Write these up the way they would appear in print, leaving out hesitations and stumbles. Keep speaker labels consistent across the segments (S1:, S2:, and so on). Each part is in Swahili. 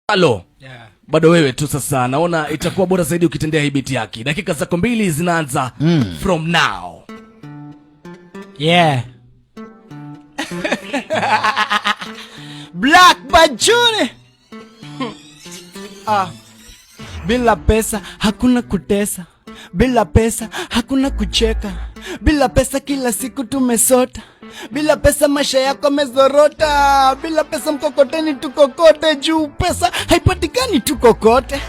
S1: Halo. Yeah. Bado wewe tu sasa, naona itakuwa bora zaidi ukitendea hii beat yake. Dakika zako 2 zinaanza from now.
S2: Yeah. Black Bajuni. Bila pesa hakuna kutesa. Bila pesa hakuna kucheka. Bila pesa kila siku tumesota. Bila pesa maisha yako mezorota. Bila pesa mkokoteni tukokote. Juu pesa haipatikani tukokote.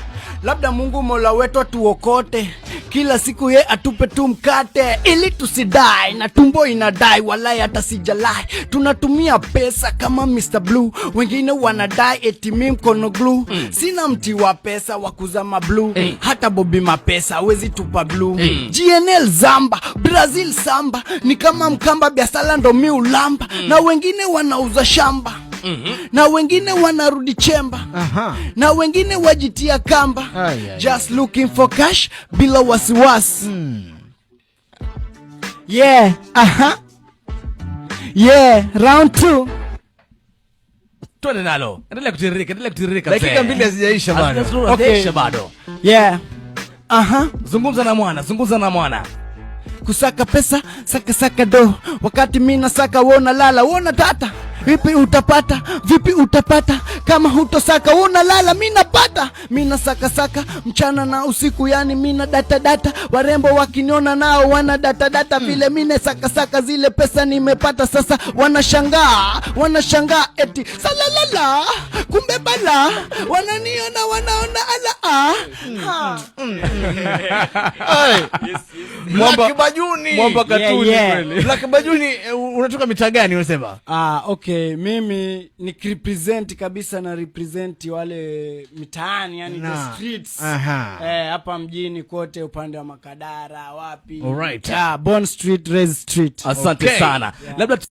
S2: Labda Mungu Mola wetu atuokote. Kila siku ye atupe tu mkate ili tusidai na tumbo inadai, walai hata sijalai. Tunatumia pesa kama Mr. Blue. Wengine wanadai eti mimi mkono glue. Sina mti wa pesa wa kuzama blue. Hata Bobby Mapesa hawezi tupa blue. GNL Zamba, Brazil Samba, ni kama Mkamba biashara ndo mi ulamba. Na wengine wanauza shamba. Na wengine wanarudi chemba. Na wengine wajitia kamba. Just looking for cash bila wasiwasi. Yeah, yeah, round 2.
S1: Tuende nalo. Endelea kutiririka.
S2: Dakika 2 hazijaisha bado.
S1: Okay, bado.
S2: Yeah.
S1: Zungumza na mwana.
S2: Kusaka pesa, saka do. Wakati mimi nasaka wona lala, wona tata. Vipi utapata kama hutosaka wona lala, mimi napata. Mimi nasaka mchana na usiku, yani mimi na data. Warembo wakiniona nao wana data vile mimi saka zile pesa nimepata. Sasa wanashangaa eti salalala, kumbe bala wananiona wanaona ala.
S3: Black Bajuni.
S2: Mwamba katuni kweli.
S3: Black Bajuni, unatoka mitaa gani unasema?
S2: Okay, mimi ni represent kabisa, na represent wale mitaani, yani the streets. Hapa mjini kote, upande wa Makadara wapi.
S1: Alright.
S2: Bond Street, Rez Street.
S1: Asante sana. Labda